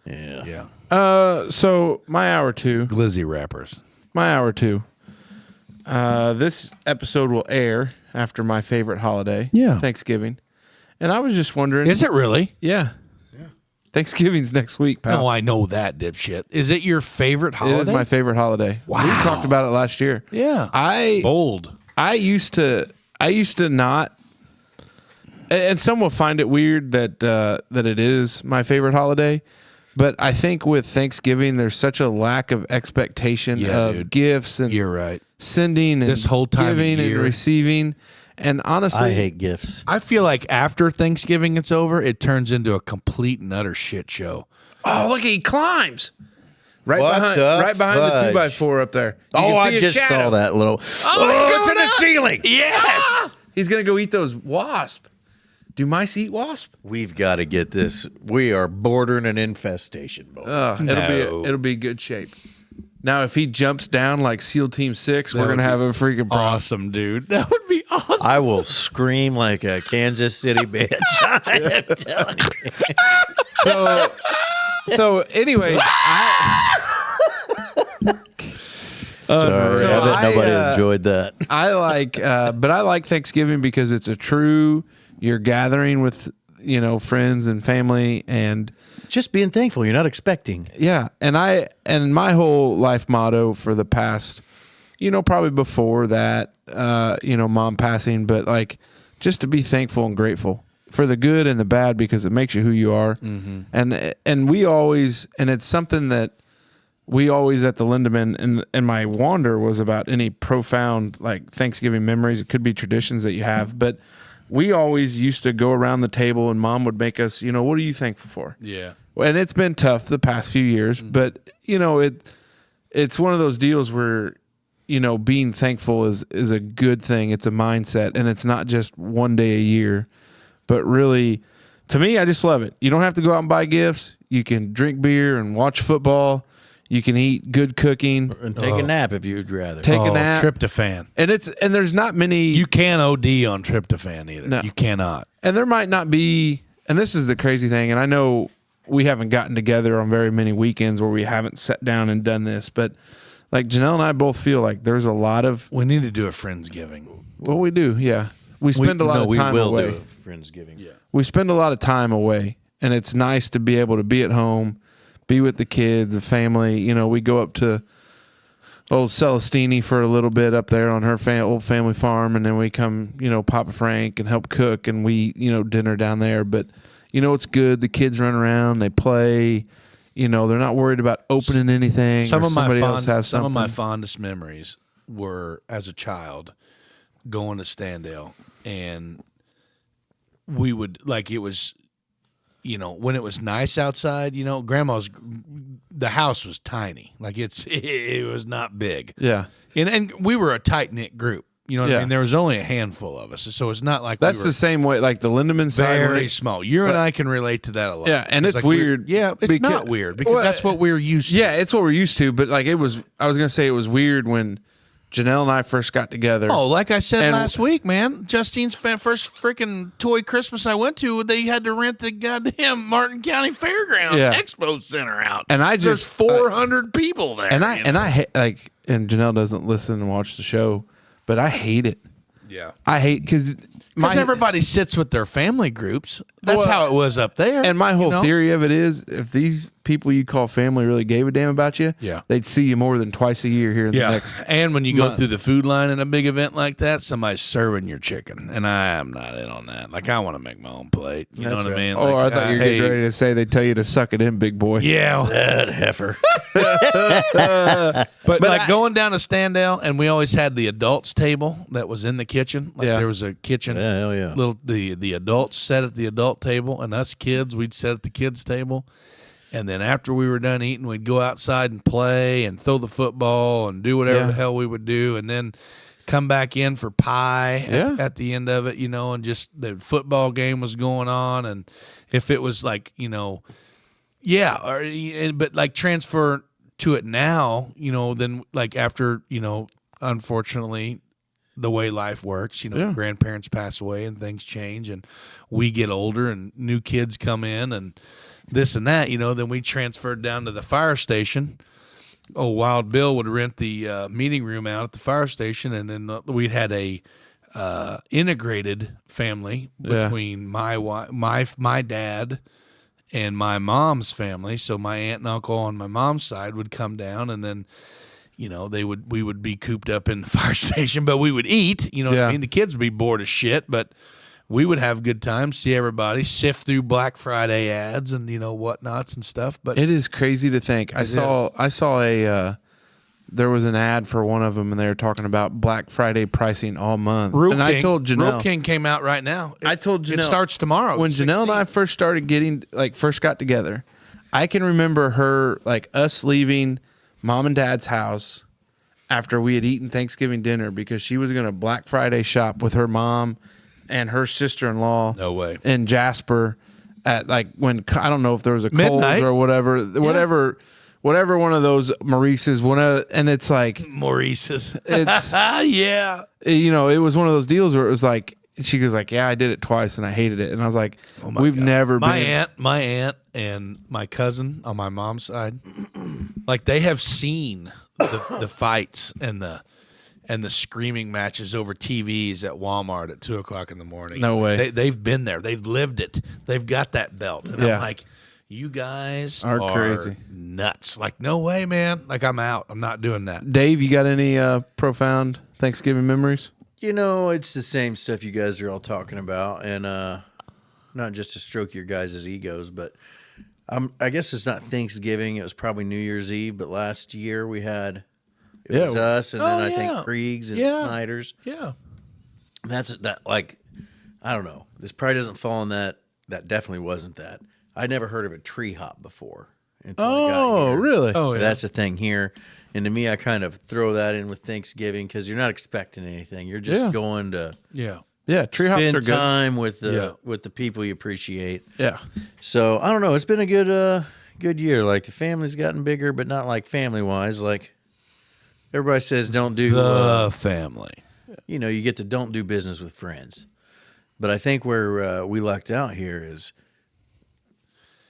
Yeah. So my hour two. Glizzy wrappers. My hour two. This episode will air after my favorite holiday. Yeah. Thanksgiving. And I was just wondering. Is it really? Yeah. Thanksgiving's next week, pal. No, I know that, dipshit. Is it your favorite holiday? It is my favorite holiday. Wow. We talked about it last year. Yeah. Bold. I used to not, and some will find it weird that it is my favorite holiday, but I think with Thanksgiving there's such a lack of expectation of gifts and you're right. Sending and this whole time giving of year. and receiving. And honestly, I hate gifts. I feel like after Thanksgiving it's over, it turns into a complete and utter shit show. Oh, look, he climbs. Right What behind the the fudge? 2x4 up there. You Oh, can see I his just shadow. saw that little. Oh, it's in the ceiling. Yes. He's going to go eat those wasp. Do mice eat wasp? We've got to get this. We are bordering an infestation, boy. It'll be good shape. Now, if he jumps down like SEAL Team 6, we're going to have a freaking problem. Awesome, dude. That would be awesome. I will scream like a Kansas City bitch. I am telling you. So anyway, Sorry, I bet nobody enjoyed that. I like Thanksgiving because it's a true, you're gathering with, friends and family and Just being thankful. You're not expecting. yeah. And my whole life motto for the past, probably before that, mom passing, but like just to be thankful and grateful for the good and the bad because it makes you who you are. Mm-hmm. And we always, and it's something that we always at the Lindemann and my wander was about any profound like Thanksgiving memories. It could be traditions that you have, but we always used to go around the table and mom would make us, what are you thankful for? Yeah. And it's been tough the past few years, but it's one of those deals where, being thankful is a good thing. It's a mindset and it's not just one day a year, but really to me, I just love it. You don't have to go out and buy gifts. You can drink beer and watch football. You can eat good cooking And take a nap if you'd rather. Take a nap. Tryptophan. And there's not many. You can't OD on tryptophan either. No. You cannot. And there might not be, and this is the crazy thing, and I know we haven't gotten together on very many weekends where we haven't sat down and done this, but like Janelle and I both feel like there's a lot of, We need to do a Friendsgiving. well, we do, yeah. We spend a lot of time away. do a Friendsgiving. Yeah. We spend a lot of time away, and it's nice to be able to be at home, be with the kids, the family. We go up to old Celestini for a little bit up there on her old family farm, and then we come, Papa Frank and help cook, and we, dinner down there. But, it's good. The kids run around, they play. They're not worried about opening anything. Some or of somebody my else has some of my something. fondest memories were as a child going to Standale, and we would like it was, when it was nice outside. The house was tiny, like it was not big, Yeah. and we were a tight knit group. You know what I Yeah. mean? There was only a handful of us, so it's not like That's we were the same way, like the Lindemann side. when very it- small. You and I can relate to that a lot. Yeah, and it's like weird Yeah, it's because- not weird because Well, that's what we were used to. Yeah, it's what we're used to, but like I was going to say it was weird when Janelle and I first got together. Oh, like I said And- last week, man. Justine's first freaking toy Christmas I went to, they had to rent the goddamn Martin County Fairground Yeah. Expo Center out. And I There's just 400 people there. And I hate and Janelle doesn't listen and watch the show, but I hate it. yeah. I hate because Everybody sits with their family groups. That's Well, how it was up there. and my whole you know? theory of it is if these people you call family really gave a damn about you, Yeah. they'd see you more than twice a year here in the next. And when you go month. through the food line in a big event like that, somebody's serving your chicken, and I am not in on that. Like I want to make my own plate. You know That's what I right. mean? Oh, Like, I thought you were hey, getting ready to say they tell you to suck it in, big boy. Yeah, That heifer. but like going down to Standale, and we always had the adults table that was in the kitchen. Like Yeah. there was a kitchen. Yeah, hell yeah. The adults sat at the adult table, and us kids, we'd sit at the kids table. And then after we were done eating, we'd go outside and play and throw the football and do whatever Yeah. the hell we would do, and then come back in for pie Yeah. at the end of it, and just the football game was going on, and if it was like, but like transfer to it now, then like after, unfortunately the way life works. You know, Yeah. grandparents pass away and things change, and we get older, and new kids come in, and this and that. You know, then we transferred down to the fire station. Oh, Wild Bill would rent the meeting room out at the fire station, and then we had a integrated family between my dad and my mom's family. So my aunt and uncle on my mom's side would come down, and then, you know, we would be cooped up in the fire station, but we would eat. You know what I mean? The kids would be bored as shit, but we would have good times, see everybody, sift through Black Friday ads and, you know, whatnots and stuff. But it is crazy to think. I saw a there was an ad for one of them, and they were talking about Black Friday pricing all month. I told Janelle, Rule King came out right now. I told Janelle it starts tomorrow. When the Janelle and I 16th. first started first got together, I can remember her, like, us leaving Mom and Dad's house after we had eaten Thanksgiving dinner because she was going to Black Friday shop with her mom and her sister-in-law. No way. In Jasper at, like, when, I don't know if there was a Midnight. Kohl's or whatever one of those Maurice's, and it's like Maurice's. It's yeah. you know, it was one of those deals where it was like, she goes like, yeah, I did it twice and I hated it, and I was like, we've God. never my been. aunt and my cousin on my mom's side, like, they have seen the fights and the screaming matches over TVs at Walmart at 2:00 in the morning. No way. They've been there. They've lived it. They've got that belt. And Yeah. I'm like, you guys Are are crazy. nuts. Like, no way, man. Like, I'm out. I'm not doing that. Dave, you got any profound Thanksgiving memories? You know, it's the same stuff you guys are all talking about, and not just to stroke your guys' egos, but I guess it's not Thanksgiving. It was probably New Year's Eve, but last year we had it was us, and then I think Krieg's and Snyder's. Yeah. That's that. Like, I don't know. This probably doesn't fall in that. That definitely wasn't that. I'd never heard of a tree hop before until I got here. Really? Oh, yeah. That's the thing here. And to me, I kind of throw that in with Thanksgiving because you're not expecting anything. You're just going to Yeah. Yeah, tree hops are spend good. time with the people you appreciate. Yeah. So I don't know. It's been a good year. Like, the family's gotten bigger, but not like family wise. Like, everybody says don't do The family. you know, you get to don't do business with friends. But I think where we lucked out here is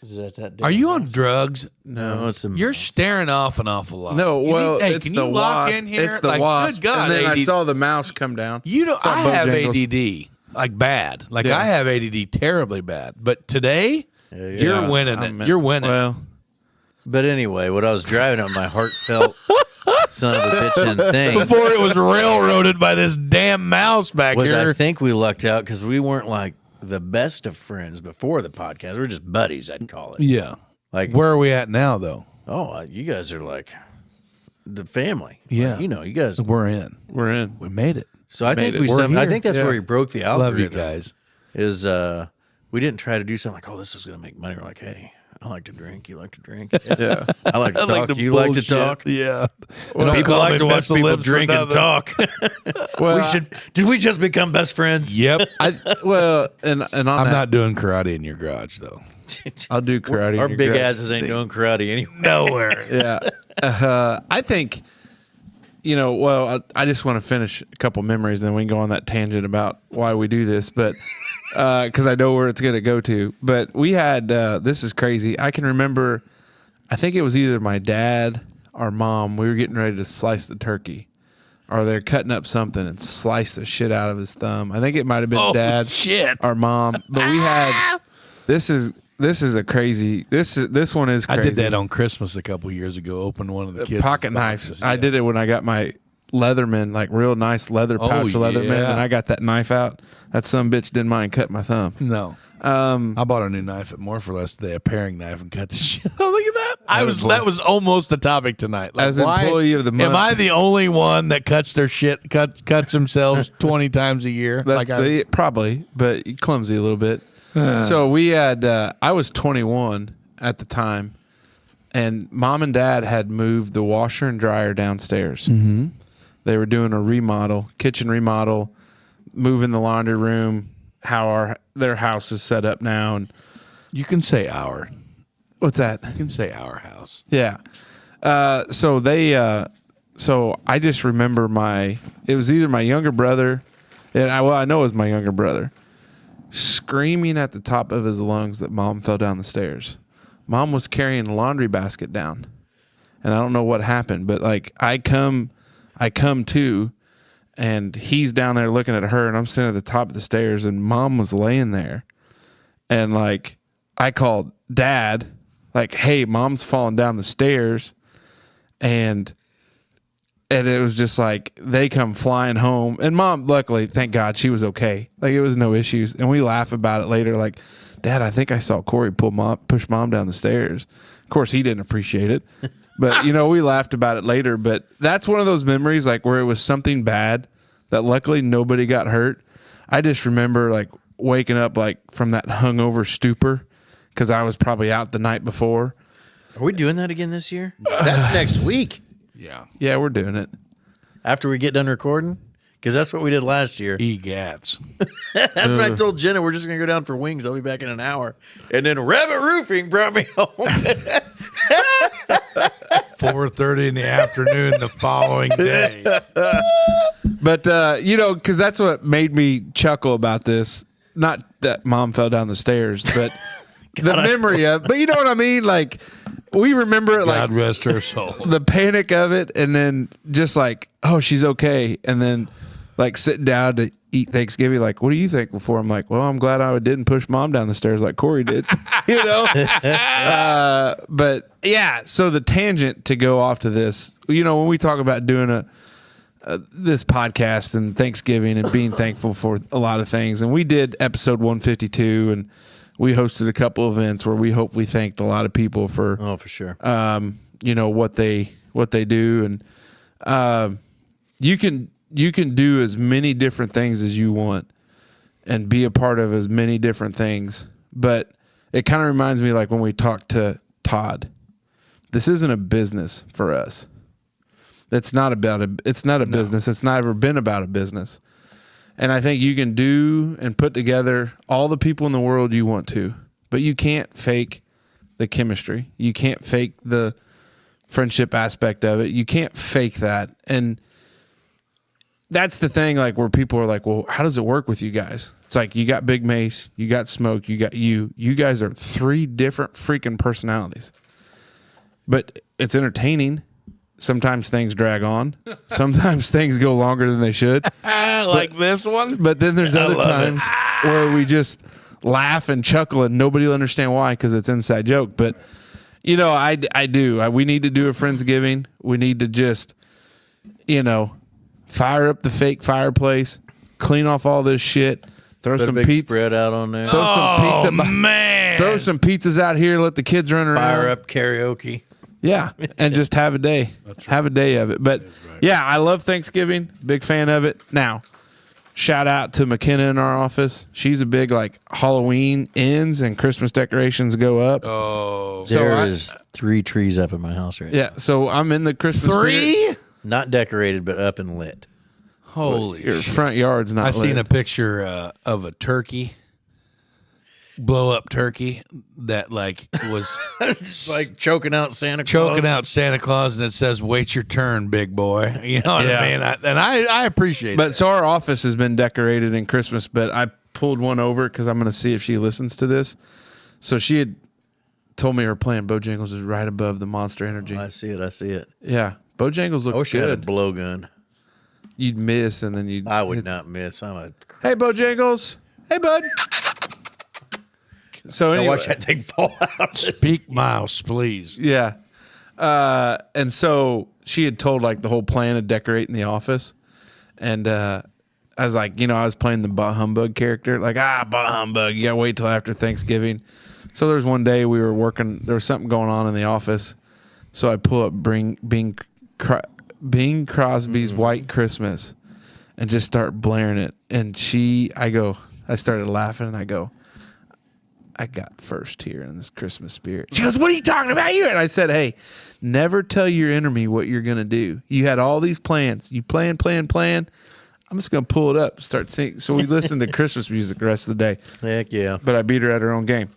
that Are you on drugs? No, it's a You're staring off an awful lot. No, You well, need- hey, it's can the you lock wasp. in here? It's the Like, wasp. Good God, and then I ADD. saw the mouse come down. You know, Saw I have Bojangles. ADD, like, bad. Like, Yeah. I have ADD terribly bad. But today, you're winning it. You're winning. Well, But anyway, what I was driving on my heartfelt son of a bitchin' thing Before it was railroaded by this damn mouse back was here. I think we lucked out because we weren't like the best of friends before the podcast. We were just buddies, I'd call it. Yeah. Like, Where are we at now, though? you guys are like the family. Yeah. Like, you know, you guys. We're in. we're in. We made it. So I think it. we. We're I here. think that's Yeah. where we broke the algorithm. Love you guys. Is we didn't try to do something like, oh, this is going to make money. We're like, hey, I like to drink. You like to drink. Yeah. I like to talk. You like to talk. Yeah. Well, people call like me to watch Mr. people Lips for drink and nothing. talk. Well, we should. Did we just become best friends? Yep. and on I'm that, not doing karate in your garage, though. I'll do karate. in Our your big garage. asses ain't doing karate anyway. Nowhere. Yeah. I think, you know, well, I just want to finish a couple memories, and then we can go on that tangent about why we do this, but because I know where it's going to go to. But we had, this is crazy. I can remember, I think it was either my dad or mom. We were getting ready to slice the turkey, or they're cutting up something and slice the shit out of his thumb. I think it might have been Oh, dad shit. or mom, but we had, this is a crazy, this one is I crazy. did that on Christmas a couple years ago. Opened one of the kids' pocket boxes. knives. I did it when I got my Leatherman, like real nice leather pouch Leatherman, yeah. and I got that knife out. That some bitch didn't mind cutting my thumb. No. I bought a new knife at More for Less today, a paring knife, and cut the shit. Oh, look at that! That was almost the topic tonight. Like, As employee of the month. am I the only one that cuts their shit, cuts themselves 20 times a year? That's probably, but clumsy a little bit. So we had, I was 21 at the time, and mom and dad had moved the washer and dryer downstairs. Mm-hmm. They were doing a kitchen remodel, moving the laundry room, how their house is set up now. And you can say our. what's that? You can say our house. Yeah. So they so I just remember it was either my younger brother, and I know it was my younger brother, screaming at the top of his lungs that Mom fell down the stairs. Mom was carrying a laundry basket down, and I don't know what happened, but like I come to, and he's down there looking at her, and I'm sitting at the top of the stairs, and Mom was laying there, and like I called Dad, like, hey, Mom's falling down the stairs, and it was just like they come flying home, and Mom, luckily, thank God, she was okay. Like it was no issues, and we laugh about it later. Like, Dad, I think I saw Corey push Mom down the stairs. Of course, he didn't appreciate it, but we laughed about it later. But that's one of those memories, like where it was something bad that luckily nobody got hurt. I just remember like waking up like from that hungover stupor because I was probably out the night before. Are we doing that again this year? That's next week. Yeah, we're doing it. After we get done recording? Because that's what we did last year. Egats. That's what I told Jenna. We're just going to go down for wings. I'll be back in an hour. And then Rabbit Roofing brought me home. 4:30 in the afternoon the following day. But, because that's what made me chuckle about this. Not that Mom fell down the stairs, but the memory of, but you know what I mean? Like, we remember it God like rest her soul. the panic of it, and then just like, oh, she's okay. And then like sitting down to eat Thanksgiving, like, what are you thankful for? I'm like, well, I'm glad I didn't push Mom down the stairs like Corey did, but yeah, so the tangent to go off to this, when we talk about doing this podcast and Thanksgiving and being thankful for a lot of things, and we did episode 152, and we hosted a couple events where we thanked a lot of people for for sure. What they do, and you can do as many different things as you want and be a part of as many different things. But it kind of reminds me like when we talked to Todd. This isn't a business for us. It's not a business. It's never been about a business. And I think you can do and put together all the people in the world you want to, but you can't fake the chemistry. You can't fake the friendship aspect of it. You can't fake that. And that's the thing, like where people are like, well, how does it work with you guys? It's like, you got Big Mace, you got Smoke, you got you. You guys are 3 different freaking personalities. But it's entertaining. Sometimes things drag on. Sometimes things go longer than they should. Like this one. But then there's other times where we just laugh and chuckle and nobody will understand why because it's inside joke. But, I do. We need to do a Friendsgiving. We need to just, fire up the fake fireplace, clean off all this shit, throw Put some a big pizza. spread out on there. Throw some pizzas out here. Let the kids run around. Fire up karaoke. Yeah, and just have a day. Have a day of it. But yeah, I love Thanksgiving. Big fan of it. Now, shout out to McKenna in our office. She's a big like Halloween ends and Christmas decorations go up. Oh, There is 3 trees up in my house right now. Yeah, so I'm in the Christmas spirit. 3? Not decorated, but up and lit. Holy Your shit. front yard's not I seen lit. a picture of a turkey, blow up turkey that like was It's like choking out Santa Claus. choking out Santa Claus, and it says, "Wait your turn, big boy." You know what I mean? I appreciate But that. so our office has been decorated in Christmas, but I pulled one over because I'm going to see if she listens to this. So she had told me her plan, Bojangles, is right above the Monster Energy. I see it. Yeah, Bojangles I looks wish I had a good. blowgun. You'd miss, and then you'd. I would not miss. Hey, Bojangles. Hey, bud. So anyway, watch that thing fall out. Speak mouse, please. yeah. And so she had told like the whole plan of decorating the office, and I was like, I was playing the bah humbug character, like bah humbug. You gotta wait till after Thanksgiving. So there was one day we were working. There was something going on in the office, so I pull up Bing Crosby's White Christmas, and just start blaring it. And I started laughing, and I go, I got first here in this Christmas spirit. She goes, what are you talking about here? And I said, hey, never tell your enemy what you're going to do. You had all these plans. You plan. I'm just going to pull it up, start singing. So we listened to Christmas music the rest of the day. Heck yeah. But I beat her at her own game.